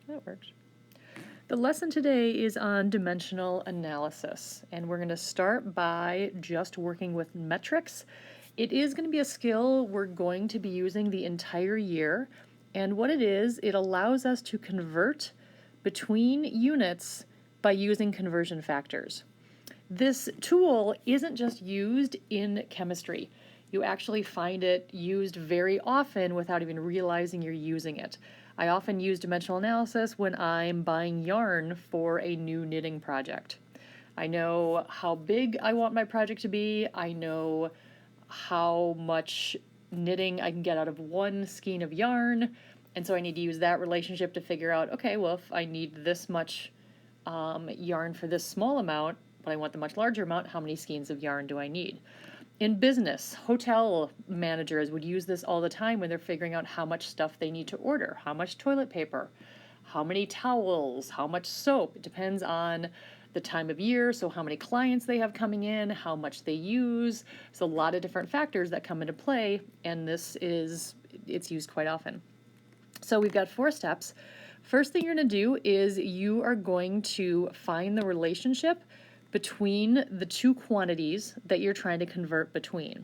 That works. The lesson today is on dimensional analysis, and we're going to start by just working with metrics. It is going to be a skill we're going to be using the entire year, and what it is, it allows us to convert between units by using conversion factors. This tool isn't just used in chemistry. You actually find it used very often without even realizing you're using it. I often use dimensional analysis when I'm buying yarn for a new knitting project. I know how big I want my project to be. I know how much knitting I can get out of one skein of yarn. And so I need to use that relationship to figure out, okay, well, if I need this much yarn for this small amount, but I want the much larger amount, how many skeins of yarn do I need? In business, hotel managers would use this all the time when they're figuring out how much stuff they need to order, how much toilet paper, how many towels, how much soap. It depends on the time of year, so how many clients they have coming in, how much they use. So a lot of different factors that come into play, and it's used quite often. So we've got 4 steps. First thing you're going to do is you are going to find the relationship between the two quantities that you're trying to convert between.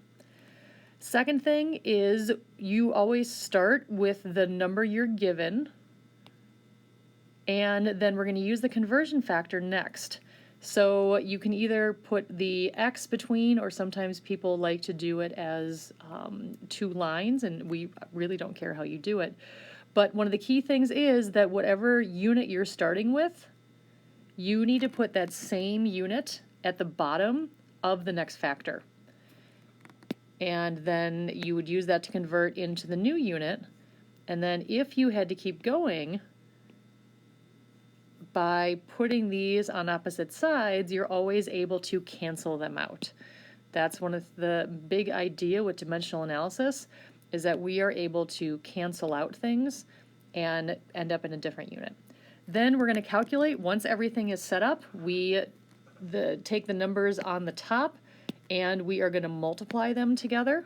Second thing is you always start with the number you're given, and then we're going to use the conversion factor next. So you can either put the x between, or sometimes people like to do it as 2 lines, and we really don't care how you do it. But one of the key things is that whatever unit you're starting with, you need to put that same unit at the bottom of the next factor. And then you would use that to convert into the new unit. And then if you had to keep going, by putting these on opposite sides, you're always able to cancel them out. That's one of the big idea with dimensional analysis, is that we are able to cancel out things and end up in a different unit. Then we're going to calculate. Once everything is set up, we take the numbers on the top and we are going to multiply them together.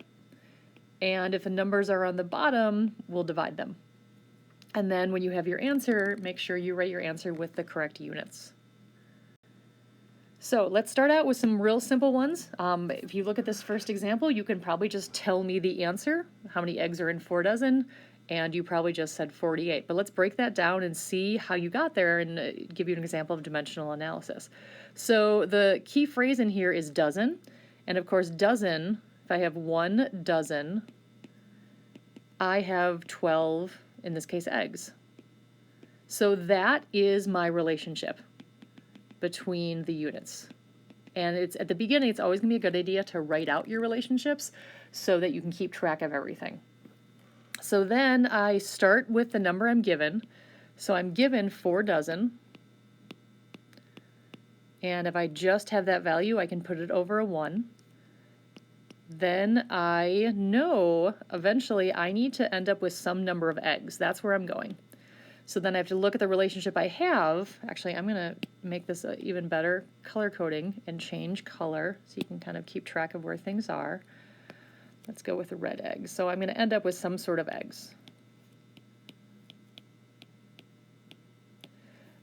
And if the numbers are on the bottom, we'll divide them. And then when you have your answer, make sure you write your answer with the correct units. So let's start out with some real simple ones. If you look at this first example, you can probably just tell me the answer, how many eggs are in 4 dozen, and you probably just said 48. But let's break that down and see how you got there and give you an example of dimensional analysis. So the key phrase in here is dozen, and of course dozen, if I have 1 dozen, I have 12, in this case, eggs. So that is my relationship between the units. And it's at the beginning, it's always going to be a good idea to write out your relationships so that you can keep track of everything. So then I start with the number I'm given. So I'm given 4 dozen. And if I just have that value, I can put it over a 1. Then I know eventually I need to end up with some number of eggs. That's where I'm going. So then I have to look at the relationship I have. Actually, I'm going to make this even better color coding and change color so you can kind of keep track of where things are. Let's go with the red eggs. So I'm going to end up with some sort of eggs.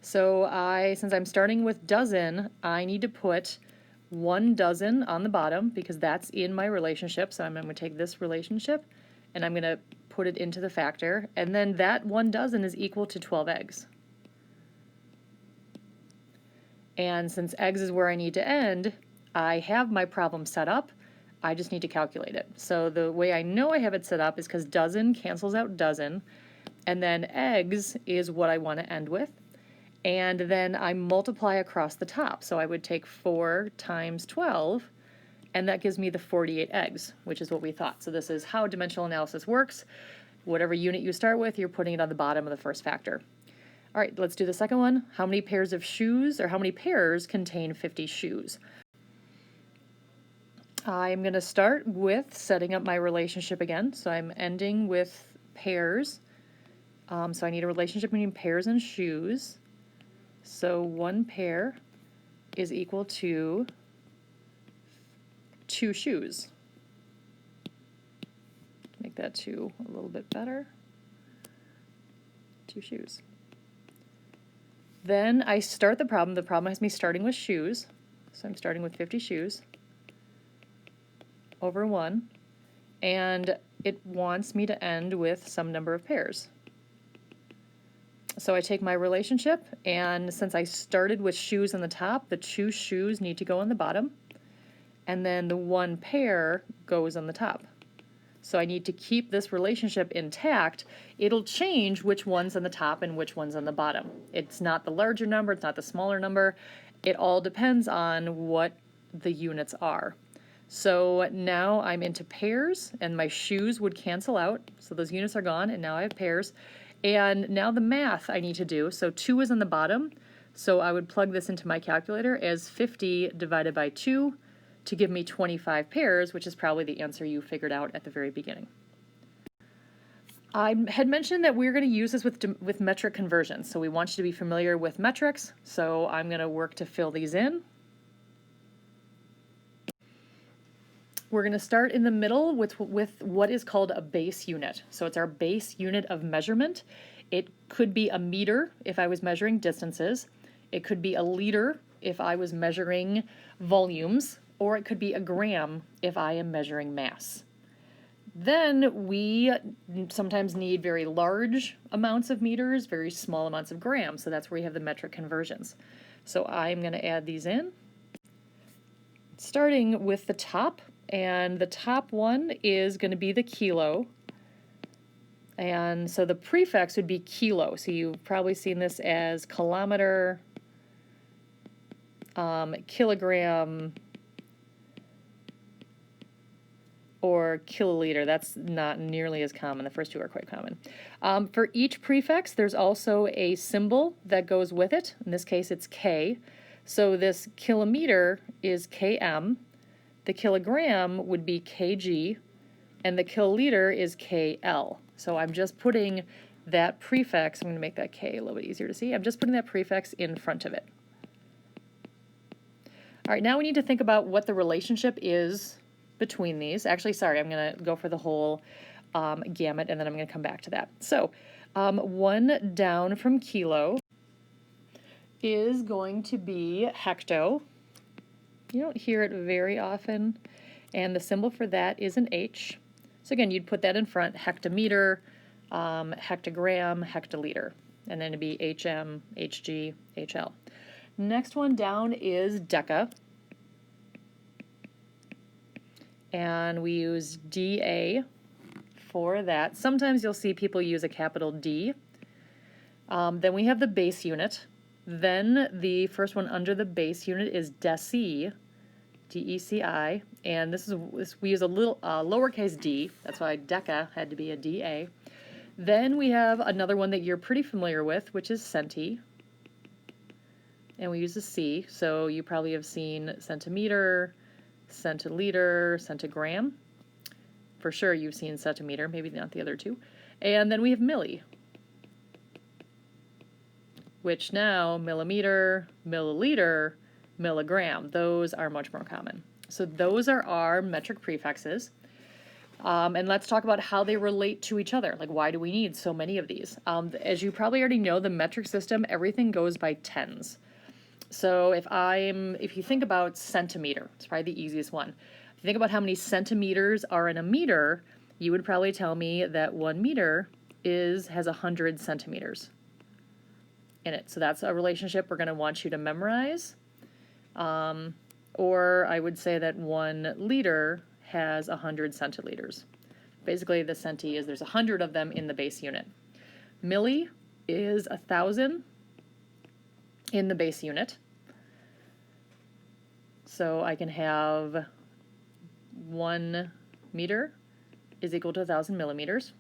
So since I'm starting with dozen, I need to put 1 dozen on the bottom because that's in my relationship. So I'm going to take this relationship and I'm going to put it into the factor, and then that 1 dozen is equal to 12 eggs. And since eggs is where I need to end, I have my problem set up. I just need to calculate it. So the way I know I have it set up is because dozen cancels out dozen, and then eggs is what I want to end with. And then I multiply across the top. So I would take 4 times 12, and that gives me the 48 eggs, which is what we thought. So this is how dimensional analysis works. Whatever unit you start with, you're putting it on the bottom of the first factor. All right, let's do the second one. How many pairs of shoes, or how many pairs contain 50 shoes? I'm going to start with setting up my relationship again. So I'm ending with pairs. So I need a relationship between pairs and shoes. So 1 pair is equal to 2 shoes. Make that 2 a little bit better. 2 shoes. Then I start the problem. The problem has me starting with shoes. So I'm starting with 50 shoes over 1. And it wants me to end with some number of pairs. So I take my relationship, and since I started with shoes on the top, the 2 shoes need to go on the bottom, and then the 1 pair goes on the top. So I need to keep this relationship intact. It'll change which one's on the top and which one's on the bottom. It's not the larger number, it's not the smaller number. It all depends on what the units are. So now I'm into pairs, and my shoes would cancel out. So those units are gone, and now I have pairs. And now the math I need to do. So 2 is on the bottom. So I would plug this into my calculator as 50 divided by 2 to give me 25 pairs, which is probably the answer you figured out at the very beginning. I had mentioned that we're going to use this with metric conversions. So we want you to be familiar with metrics. So I'm going to work to fill these in. We're going to start in the middle with what is called a base unit. So it's our base unit of measurement. It could be a meter if I was measuring distances. It could be a liter if I was measuring volumes, or it could be a gram if I am measuring mass. Then we sometimes need very large amounts of meters, very small amounts of grams. So that's where we have the metric conversions. So I'm going to add these in, starting with the top. And the top one is going to be the kilo. And so the prefix would be kilo. So you've probably seen this as kilometer, kilogram, or kiloliter. That's not nearly as common. The first 2 are quite common. For each prefix, there's also a symbol that goes with it. In this case, it's K. So this kilometer is km. The kilogram would be kg, and the kiloliter is kl. So I'm just putting that prefix, I'm going to make that K a little bit easier to see, I'm just putting that prefix in front of it. All right, now we need to think about what the relationship is between these. Actually, sorry, I'm going to go for the whole gamut, and then I'm going to come back to that. So 1 down from kilo is going to be hecto. You don't hear it very often, and the symbol for that is an H. So again, you'd put that in front, hectometer, hectogram, hectoliter, and then it'd be HM, HG, HL. Next one down is deca, and we use DA for that. Sometimes you'll see people use a capital D. Then we have the base unit. Then the first one under the base unit is deci, D-E-C-I, and we use a little lowercase d. That's why deca had to be a D-A. Then we have another one that you're pretty familiar with, which is centi, and we use a C. So you probably have seen centimeter, centiliter, centigram. For sure you've seen centimeter, maybe not the other 2. And then we have milli, which now millimeter, milliliter, milligram, those are much more common. So those are our metric prefixes. And let's talk about how they relate to each other. Like, why do we need so many of these? As you probably already know, the metric system, everything goes by tens. So if you think about centimeter, it's probably the easiest one. If you think about how many centimeters are in a meter, you would probably tell me that 1 meter has 100 centimeters in it. So that's a relationship we're going to want you to memorize. Or I would say that 1 liter has 100 centiliters. Basically, the centi is there's 100 of them in the base unit. Milli is 1,000 in the base unit. So I can have 1 meter is equal to 1,000 millimeters.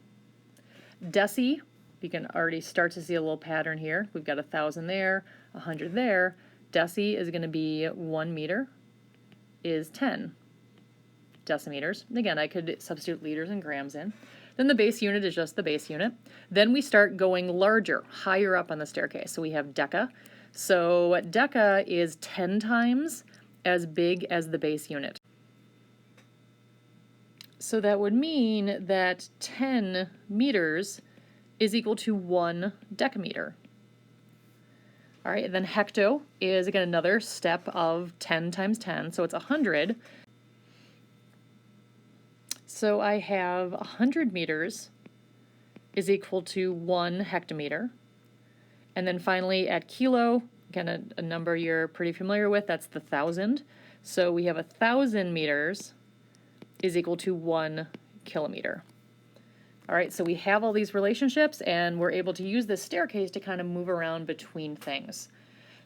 Deci, you can already start to see a little pattern here. We've got 1,000 there, 100 there. Deci is going to be 1 meter is 10 decimeters. And again, I could substitute liters and grams in. Then the base unit is just the base unit. Then we start going larger, higher up on the staircase. So we have deca. So deca is 10 times as big as the base unit. So that would mean that 10 meters is equal to 1 decameter. All right, then hecto is, again, another step of 10 times 10, so it's 100. So I have 100 meters is equal to 1 hectometer. And then finally at kilo, again, a number you're pretty familiar with, that's the 1,000. So we have 1,000 meters is equal to 1 kilometer. All right, so we have all these relationships, and we're able to use this staircase to kind of move around between things.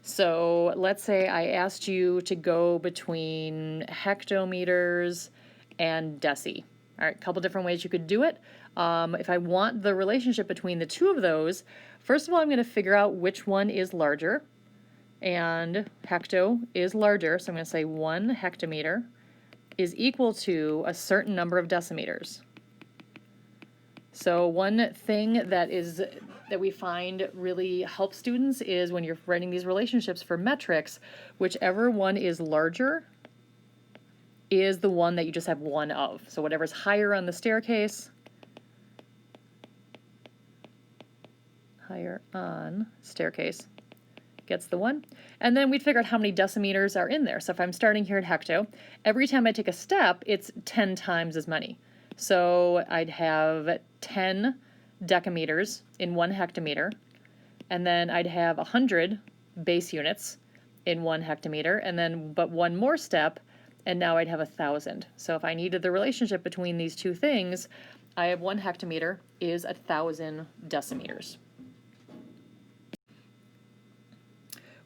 So let's say I asked you to go between hectometers and deci. All right, a couple different ways you could do it. If I want the relationship between the two of those, first of all, I'm going to figure out which one is larger. And hecto is larger, so I'm going to say 1 hectometer is equal to a certain number of decimeters. So one thing that we find really helps students is when you're writing these relationships for metrics, whichever one is larger is the one that you just have one of. So whatever's higher on the staircase, gets the one. And then we'd figure out how many decimeters are in there. So if I'm starting here at hecto, every time I take a step, it's 10 times as many. So I'd have 10 decameters in 1 hectometer, and then I'd have 100 base units in 1 hectometer, and then but one more step, and now I'd have 1,000. So if I needed the relationship between these two things, I have 1 hectometer is 1,000 decimeters.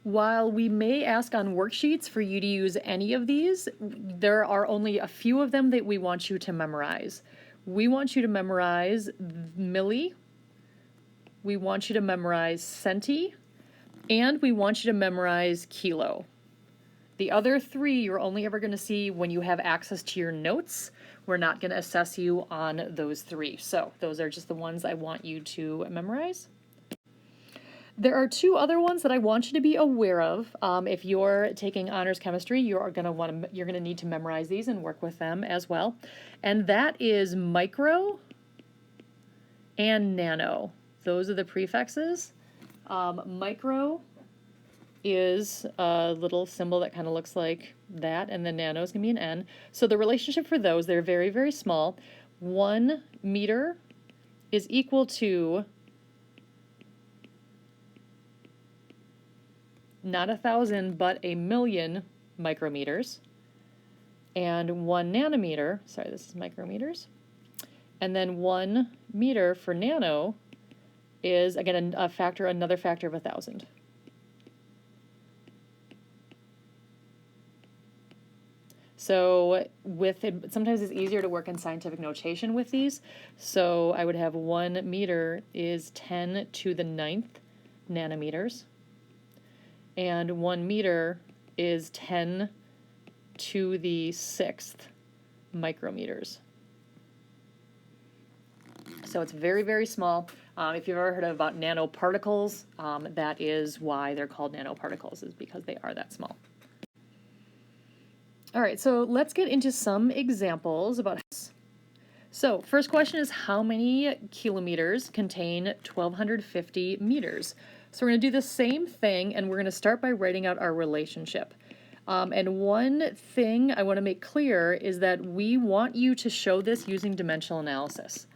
While we may ask on worksheets for you to use any of these, there are only a few of them that we want you to memorize. We want you to memorize milli, we want you to memorize centi, and we want you to memorize kilo. The other three you're only ever going to see when you have access to your notes. We're not going to assess you on those three. So those are just the ones I want you to memorize. There are two other ones that I want you to be aware of. If you're taking honors chemistry, you're going to need to memorize these and work with them as well. And that is micro and nano. Those are the prefixes. Micro is a little symbol that kind of looks like that, and then nano is going to be an N. So the relationship for those, they're very, very small. 1 meter is equal to not 1,000, but 1,000,000 micrometers. And 1 nanometer, sorry, this is micrometers. And then 1 meter for nano is, again, another factor of 1,000. So with it, sometimes it's easier to work in scientific notation with these. So I would have 1 meter is 10 to the 9th nanometers. And 1 meter is 10 to the 6th micrometers. So it's very, very small. If you've ever heard about nanoparticles, that is why they're called nanoparticles, is because they are that small. All right, so let's get into some examples about this. So first question is, how many kilometers contain 1,250 meters? So we're going to do the same thing, and we're going to start by writing out our relationship. And one thing I want to make clear is that we want you to show this using dimensional analysis.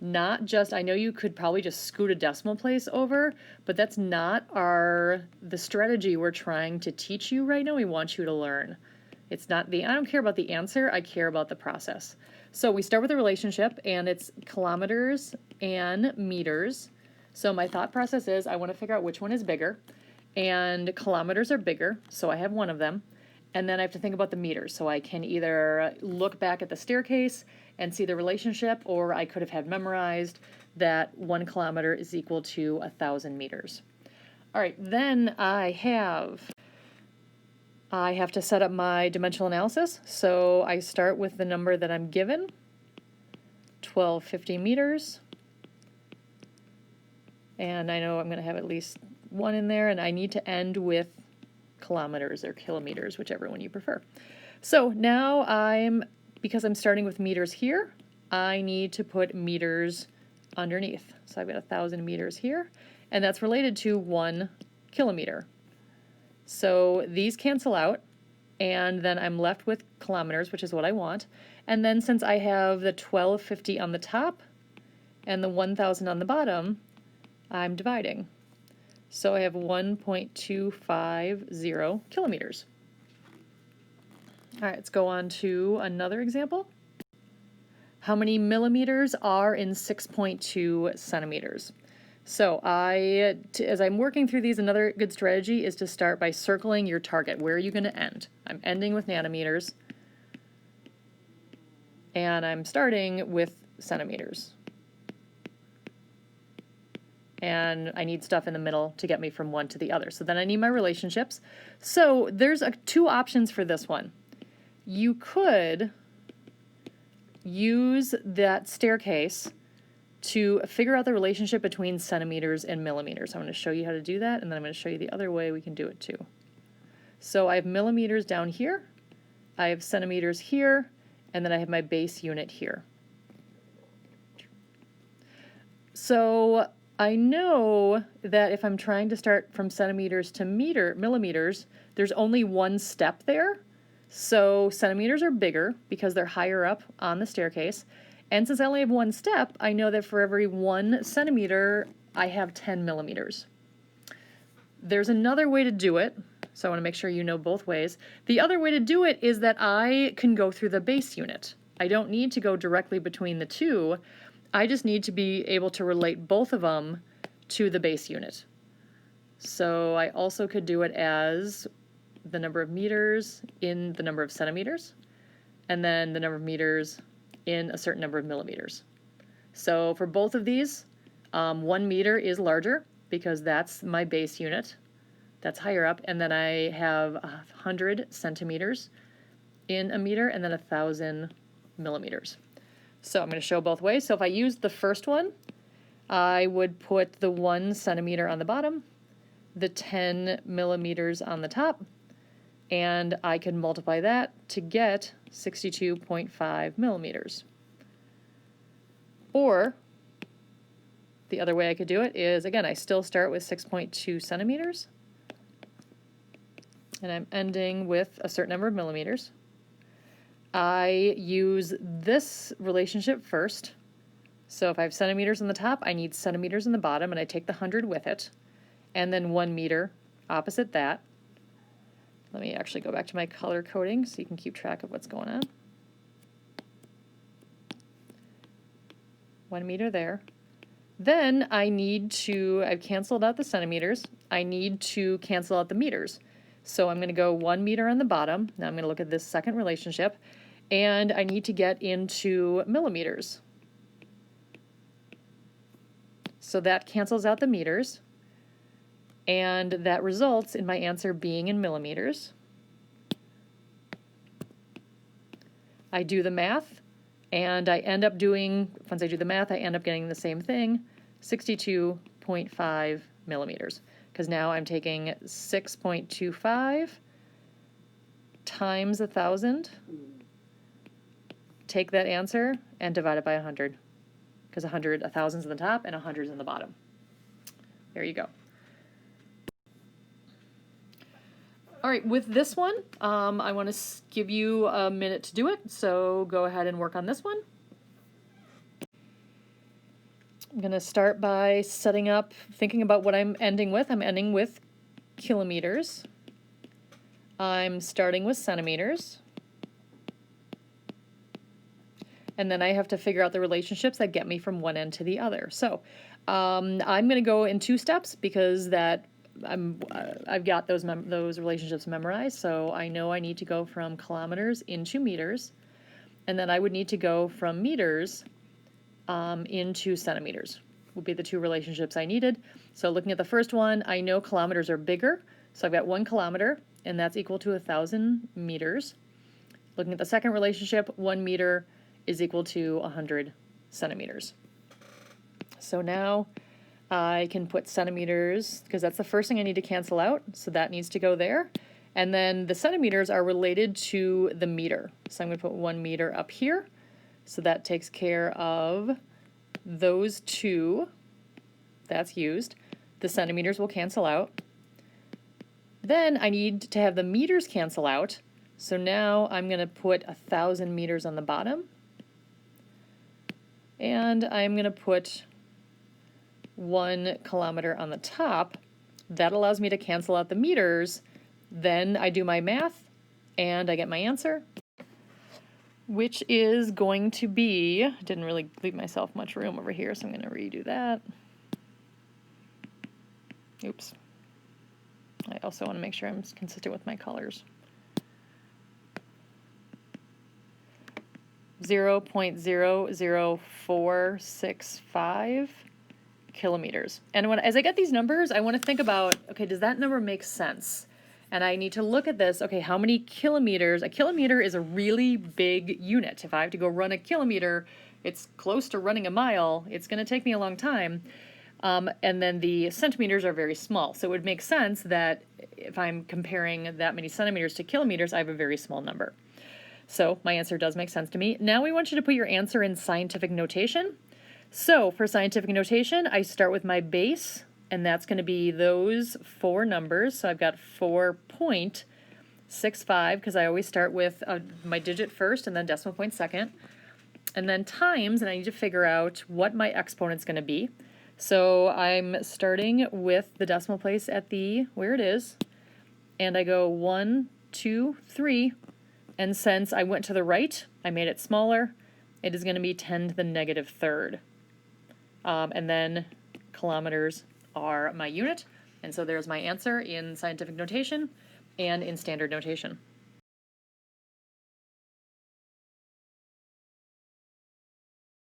Not just, I know you could probably just scoot a decimal place over, but that's not the strategy we're trying to teach you right now. We want you to learn. It's not I don't care about the answer, I care about the process. So we start with a relationship, and it's kilometers and meters. So my thought process is I want to figure out which one is bigger, and kilometers are bigger, so I have one of them. And then I have to think about the meters, so I can either look back at the staircase and see the relationship, or I could have had memorized that 1 kilometer is equal to 1,000 meters. All right, then I have to set up my dimensional analysis. So I start with the number that I'm given, 1,250 meters. And I know I'm going to have at least one in there, and I need to end with kilometers or kilometers, whichever one you prefer. So now because I'm starting with meters here, I need to put meters underneath. So I've got 1,000 meters here, and that's related to 1 kilometer. So these cancel out, and then I'm left with kilometers, which is what I want. And then since I have the 1250 on the top and the 1000 on the bottom, I'm dividing. So I have 1.250 kilometers. All right, let's go on to another example. How many millimeters are in 6.2 centimeters? So as I'm working through these, another good strategy is to start by circling your target. Where are you going to end? I'm ending with nanometers, and I'm starting with centimeters. And I need stuff in the middle to get me from one to the other. So then I need my relationships. So there's two options for this one. You could use that staircase to figure out the relationship between centimeters and millimeters. I'm going to show you how to do that, and then I'm going to show you the other way we can do it too. So I have millimeters down here, I have centimeters here, and then I have my base unit here. So I know that if I'm trying to start from centimeters to millimeters, there's only one step there. So centimeters are bigger because they're higher up on the staircase. And since I only have one step, I know that for every 1 centimeter, I have 10 millimeters. There's another way to do it, so I want to make sure you know both ways. The other way to do it is that I can go through the base unit. I don't need to go directly between the two. I just need to be able to relate both of them to the base unit. So I also could do it as the number of meters in the number of centimeters, and then the number of meters in a certain number of millimeters. So for both of these, 1 meter is larger because that's my base unit. That's higher up. And then I have 100 centimeters in a meter and then 1,000 millimeters. So I'm going to show both ways. So if I use the first one, I would put the 1 centimeter on the bottom, the 10 millimeters on the top, and I can multiply that to get 62.5 millimeters. Or the other way I could do it is, again, I still start with 6.2 centimeters, and I'm ending with a certain number of millimeters. I use this relationship first. So if I have centimeters on the top, I need centimeters on the bottom, and I take the 100 with it, and then 1 meter opposite that. Let me actually go back to my color coding so you can keep track of what's going on. 1 meter there. Then I've canceled out the centimeters. I need to cancel out the meters. So I'm going to go 1 meter on the bottom. Now I'm going to look at this second relationship, and I need to get into millimeters. So that cancels out the meters, and that results in my answer being in millimeters. I do the math, and I end up doing, once I do the math, I end up getting the same thing, 62.5 millimeters. Because now I'm taking 6.25 times 1,000, take that answer, and divide it by 100. Because 1,000's in the top and 100's in the bottom. There you go. All right, with this one, I want to give you a minute to do it, so go ahead and work on this one. I'm going to start by setting up, thinking about what I'm ending with. I'm ending with kilometers. I'm starting with centimeters. And then I have to figure out the relationships that get me from one end to the other. So I'm going to go in 2 steps because I've got those relationships memorized. So I know I need to go from kilometers into meters, and then I would need to go from meters into centimeters would be the 2 relationships I needed. So looking at the first one, I know kilometers are bigger. So I've got 1 kilometer, and that's equal to 1,000 meters. Looking at the second relationship, 1 meter is equal to 100 centimeters. So now I can put centimeters, because that's the first thing I need to cancel out, so that needs to go there. And then the centimeters are related to the meter. So I'm going to put 1 meter up here. So that takes care of those 2. That's used. The centimeters will cancel out. Then I need to have the meters cancel out. So now I'm going to put 1,000 meters on the bottom. And I'm going to put 1 kilometer on the top. That allows me to cancel out the meters. Then I do my math and I get my answer, which is going to be, I didn't really leave myself much room over here, so I'm going to redo that. Oops. I also want to make sure I'm consistent with my colors. 0.00465 kilometers. And as I get these numbers, I want to think about, okay, does that number make sense? And I need to look at this, okay, how many kilometers? A kilometer is a really big unit. If I have to go run a kilometer, it's close to running a mile. It's going to take me a long time. And then the centimeters are very small. So it would make sense that if I'm comparing that many centimeters to kilometers, I have a very small number. So my answer does make sense to me. Now we want you to put your answer in scientific notation. So for scientific notation, I start with my base, and that's going to be those 4 numbers. So I've got 4.65, because I always start with my digit first and then decimal point second. And then times, and I need to figure out what my exponent's going to be. So I'm starting with the decimal place at where it is, and I go 1, 2, 3, and since I went to the right, I made it smaller, it is going to be 10 to the negative third. And then kilometers are my unit, and so there's my answer in scientific notation and in standard notation.